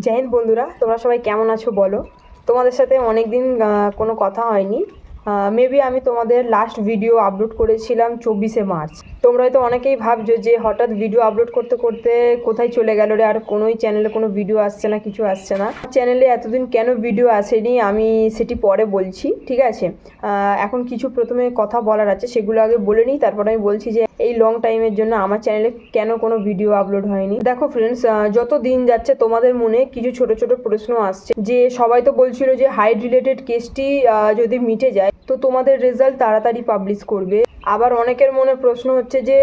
জয় হিন্দ বন্ধুরা, তোমরা সবাই কেমন আছো বলো। তোমাদের সাথে অনেক দিন কোনো কথা হয়নি। মেবি আমি তোমাদের লাস্ট ভিডিও আপলোড করেছিলাম 24শে মার্চ। তোমরা হয়তো অনেকেই ভাবছো যে হঠাৎ ভিডিও আপলোড করতে করতে কোথায় চলে গেল রে, আর কোনোই চ্যানেলে কোনো ভিডিও আসছে না, কিছু আসছে না। চ্যানেলে এতদিন কেন ভিডিও আসেনি আমি সেটি পরে বলছি, ঠিক আছে। এখন কিছু প্রথমে কথা বলার আছে, সেগুলো আগে বলে নিই, তারপর আমি বলছি যে এই লং টাইমের জন্য আমার চ্যানেলে কেন কোনো ভিডিও আপলোড হয়নি। দেখো ফ্রেন্ডস, যত দিন যাচ্ছে তোমাদের মনে কিছু ছোট ছোট প্রশ্ন আসছে, যে সবাই তো বলছিল যে হাইট রিলেটেড কেসটি যদি মিটে যায় তো তোমাদের রেজাল্ট তাড়াতাড়ি পাবলিশ করবে। আবার অনেকের মনে প্রশ্ন হচ্ছে যে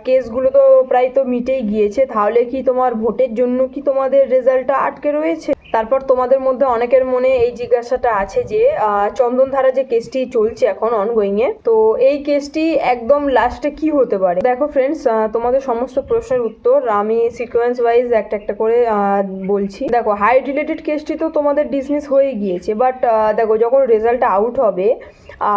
কেসগুলো তো প্রায় তো মিটেই গিয়েছে, তাহলে কি তোমার ভোটের জন্য কি তোমাদের রেজাল্টটা আটকে রয়েছে। তারপর তোমাদের মধ্যে অনেকের মনে এই জিজ্ঞাসাটা আছে যে চন্দনধারা যে কেসটি চলছে এখন অনগোয়িং এ, তো এই কেসটি একদম লাস্টে কি হতে পারে। দেখো ফ্রেন্ডস, তোমাদের সমস্ত প্রশ্নের উত্তর আমি সিকোয়েন্স ওয়াইজ একটা একটা করে বলছি। দেখো, হাইট রিলেটেড কেসটি তো তোমাদের ডিসমিস হয়ে গিয়েছে, বাট দেখো যখন রেজাল্ট আউট হবে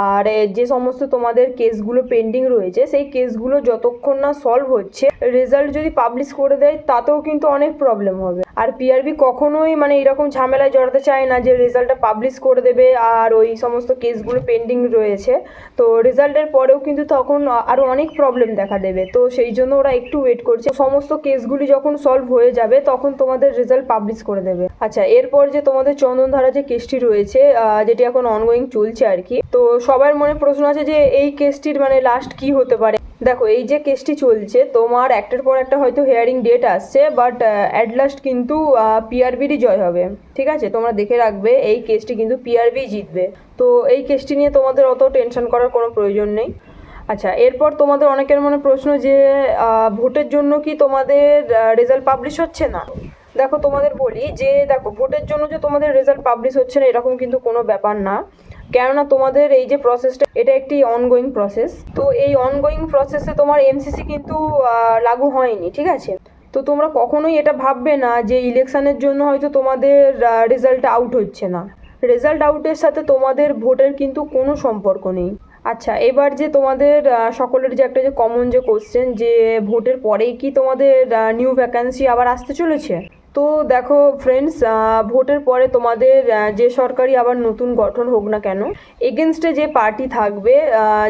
আর যে সমস্ত তোমাদের কেসগুলো পেন্ডিং রয়েছে সেই কেসগুলো যতক্ষণ না সলভ হচ্ছে, রেজাল্ট যদি পাবলিশ করে দেয় তাতেও কিন্তু অনেক প্রবলেম হবে। আর পিআরবি কখনোই মানে এরকম ঝামেলায় জড়াতে চায় না যে রেজাল্টটা পাবলিশ করে দেবে আর ওই সমস্ত কেসগুলো পেন্ডিং রয়েছে, তো রেজাল্টের পরেও কিন্তু তখন আরও অনেক প্রবলেম দেখা দেবে। তো সেই জন্য ওরা একটু ওয়েট করছে, সমস্ত কেসগুলি যখন সলভ হয়ে যাবে তখন তোমাদের রেজাল্ট পাবলিশ করে দেবে। আচ্ছা, এরপর যে তোমাদের চন্দনধারা যে কেসটি রয়েছে, যেটি এখন অনগোয়িং চলছে আর কি, তো সবার মনে প্রশ্ন আছে যে এই কেসটির মানে লাস্ট কি হতে পারে। দেখো, এই যে কেসটি চলছে তোমার একটার পর একটা হয়তো হেয়ারিং ডেট আসছে, বাট অ্যাট লাস্ট কিন্তু পিআরবিরই জয় হবে, ঠিক আছে। তোমরা দেখে রাখবে এই কেসটি কিন্তু পিআরবি জিতবে, তো এই কেসটি নিয়ে তোমাদের অত টেনশন করার কোনো প্রয়োজন নেই। আচ্ছা, এরপর তোমাদের অনেকের মনে প্রশ্ন যে ভোটের জন্য কি তোমাদের রেজাল্ট পাবলিশ হচ্ছে না। দেখো তোমাদের বলি যে দেখো, ভোটের জন্য যে তোমাদের রেজাল্ট পাবলিশ হচ্ছে না এরকম কিন্তু কোনো ব্যাপার না, কেননা তোমাদের এই যে প্রসেসটা এটা একটি অনগোয়িং প্রসেস। তো এই অনগোয়িং প্রসেসে তোমার এমসিসি কিন্তু লাগু হয়নি, ঠিক আছে। তো তোমরা কখনোই এটা ভাববে না যে ইলেকশনের জন্য হয়তো তোমাদের রেজাল্ট আউট হচ্ছে না। রেজাল্ট আউটের সাথে তোমাদের ভোটের কিন্তু কোনো সম্পর্ক নেই। আচ্ছা, এবার যে তোমাদের সকলের যে একটা যে কমন যে কোশ্চেন, যে ভোটের পরেই কি তোমাদের নিউ ভ্যাকান্সি আবার আসতে চলেছে। তো দেখো ফ্রেন্ডস, ভোটের পরে তোমাদের যে সরকারি আবার নতুন গঠন হোক না কেন, এগেনস্টে যে পার্টি থাকবে,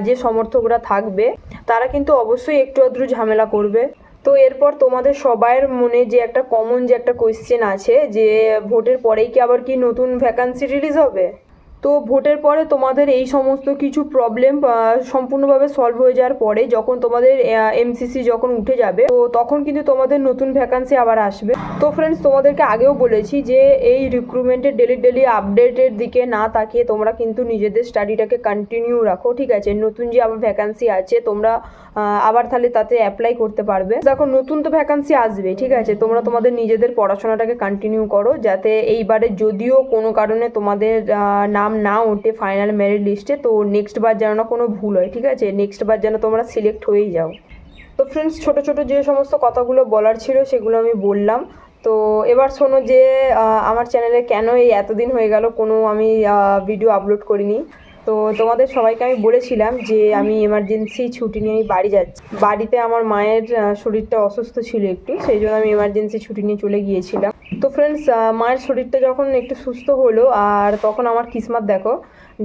যে সমর্থকরা থাকবে, তারা কিন্তু অবশ্যই একটু আধটু ঝামেলা করবে। তো এরপর তোমাদের সবার মনে যে একটা কমন যে একটা কোয়েশ্চেন আছে, যে ভোটের পরেই কি আবার কি নতুন ভ্যাকান্সি রিলিজ হবে। তো ভোটের পরে তোমাদের এই সমস্ত কিছু প্রবলেম সম্পূর্ণভাবে সলভ হয়ে যাওয়ার পরে যখন তোমাদের এমসিসি যখন উঠে যাবে, তো তখন কিন্তু তোমাদের নতুন ভ্যাকান্সি আবার আসবে। তো ফ্রেন্ডস, তোমাদেরকে আগেও বলেছি যে এই রিক্রুটমেন্টের ডেলি আপডেটের দিকে না তাকিয়ে তোমরা কিন্তু নিজেদের স্টাডিটাকে কন্টিনিউ রাখো, ঠিক আছে। নতুন যে আবার ভ্যাকান্সি আছে তোমরা আবার তাহলে তাতে অ্যাপ্লাই করতে পারবে। দেখো, নতুন তো ভ্যাকান্সি আসবে, ঠিক আছে, তোমরা তোমাদের নিজেদের পড়াশোনাটাকে কন্টিনিউ করো, যাতে এইবারে যদিও কোনো কারণে তোমাদের নাম না ওঠে ফাইনাল মেরিট লিস্টে, তো নেক্সট বার যেন না কোনো ভুল হয়, ঠিক আছে, নেক্সট বার যেন তোমরা সিলেক্ট হয়েই যাও। তো ফ্রেন্ডস, ছোট ছোট যে সমস্ত কথাগুলো বলার ছিল সেগুলো আমি বললাম। তো এবার শোনো যে আমার চ্যানেলে কেন এই এতদিন হয়ে গেল কোনো আমি ভিডিও আপলোড করিনি। তো তোমাদের সবাইকে আমি বলেছিলাম যে আমি এমার্জেন্সি ছুটি নিয়ে আমি বাড়ি যাচ্ছি। বাড়িতে আমার মায়ের শরীরটা অসুস্থ ছিল একটু, সেই জন্য আমি এমার্জেন্সি ছুটি নিয়ে চলে গিয়েছিলাম। তো ফ্রেন্ডস, মায়ের শরীরটা যখন একটু সুস্থ হলো, আর তখন আমার কিসমত দেখো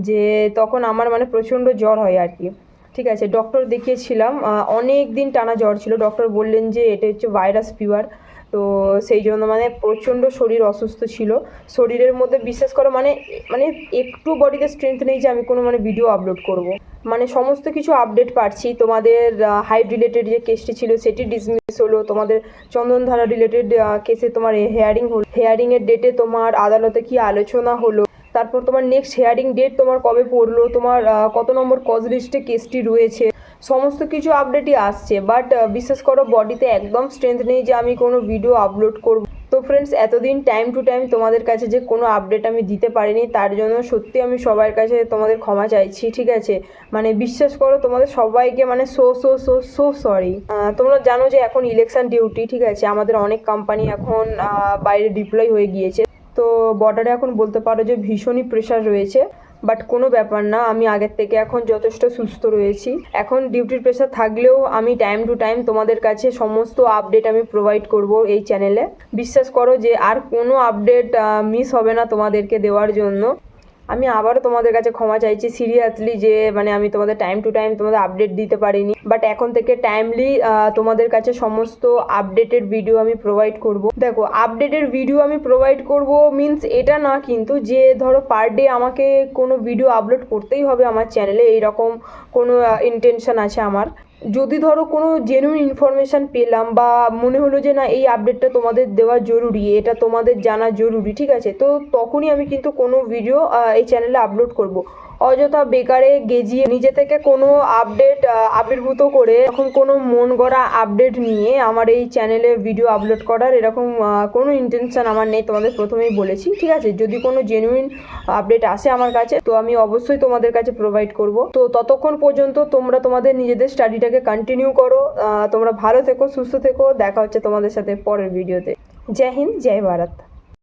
যে তখন আমার মানে প্রচণ্ড জ্বর হয় আর কি, ঠিক আছে। ডক্টর দেখিয়েছিলাম, অনেক দিন টানা জ্বর ছিল। ডক্টর বললেন যে এটা হচ্ছে ভাইরাস ফিভার। তো সেই জন্য মানে প্রচণ্ড শরীর অসুস্থ ছিল শরীরের মধ্যে, বিশেষ করে মানে মানে একটু বডিতে স্ট্রেংথ নেই যে আমি কোনো মানে ভিডিও আপলোড করব। মানে সমস্ত কিছু আপডেট পাচ্ছি। তোমাদের হাইট রিলেটেড যে কেসটি ছিল সেটি ডিসমিস হলো, তোমাদের চন্দনধারা রিলেটেড কেসে তোমার হেয়ারিং হলো, হেয়ারিংয়ের ডেটে তোমার আদালতে কি আলোচনা হলো, তারপর তোমার নেক্সট হেয়ারিং ডেট তোমার কবে পড়লো, তোমার কত নম্বর কজ লিস্টে কেসটি রয়েছে, সমস্ত কিছু আপডেটই আসছে। বাট বিশেষ করো বডিতে একদম স্ট্রেংথ নেই যে আমি কোনো ভিডিও আপলোড করব। তো ফ্রেন্ডস, এতদিন টাইম টু টাইম তোমাদের কাছে যে কোনো আপডেট আমি দিতে পারিনি, তার জন্য সত্যি আমি সবার কাছে তোমাদের ক্ষমা চাইছি, ঠিক আছে। মানে বিশ্বাস করো তোমাদের সবাইকে মানে so so so so sorry. তোমরা জানো যে এখন ইলেকশন ডিউটি, ঠিক আছে, আমাদের অনেক কোম্পানি এখন বাইরে ডিপ্লয় হয়ে গিয়েছে। তো বর্ডারে এখন বলতে পারো যে ভীষণই প্রেশার রয়েছে। বাট কোনো ব্যাপার না, আমি আগের থেকে এখন যথেষ্ট সুস্থ রয়েছি। এখন ডিউটির প্রেশার থাকলেও আমি টাইম টু টাইম তোমাদের কাছে সমস্ত আপডেট আমি প্রোভাইড করব এই চ্যানেলে। বিশ্বাস করো যে আর কোনো আপডেট মিস হবে না তোমাদেরকে দেওয়ার জন্য। আমি আবারও তোমাদের কাছে ক্ষমা চাইছি সিরিয়াসলি, যে মানে আমি তোমাদের টাইম টু টাইম তোমাদের আপডেট দিতে পারিনি। বাট এখন থেকে টাইমলি তোমাদের কাছে সমস্ত আপডেটেড ভিডিও আমি প্রোভাইড করব। দেখো, আপডেটেড ভিডিও আমি প্রোভাইড করব মিনস এটা না কিন্তু যে ধরো পার ডে আমাকে কোনো ভিডিও আপলোড করতেই হবে আমার চ্যানেলে, এইরকম কোনো ইন্টেনশন আছে আমার। যদি ধরো কোনো জেনুইন ইনফরমেশান পেলাম বা মনে হলো যে না এই আপডেটটা তোমাদের দেওয়া জরুরি, এটা তোমাদের জানা জরুরি, ঠিক আছে, তো তখনই আমি কিন্তু কোনো ভিডিও এই চ্যানেলে আপলোড করব। অযথা বেকারে গেজিয়ে নিজে থেকে কোনো আপডেট আবির্ভূত করে এখন কোনো মন গড়া আপডেট নিয়ে আমার এই চ্যানেলে ভিডিও আপলোড করার এরকম কোনো ইন্টেনশন আমার নেই, তোমাদের প্রথমেই বলেছি, ঠিক আছে। যদি কোনো জেনুইন আপডেট আসে আমার কাছে তো আমি অবশ্যই তোমাদের কাছে প্রোভাইড করব। তো ততক্ষণ পর্যন্ত তোমরা তোমাদের নিজেদের স্টাডিটাকে কন্টিনিউ করো। তোমরা ভালো থেকো, সুস্থ থেকো। দেখা হচ্ছে তোমাদের সাথে পরের ভিডিওতে। জয় হিন্দ, জয় ভারত।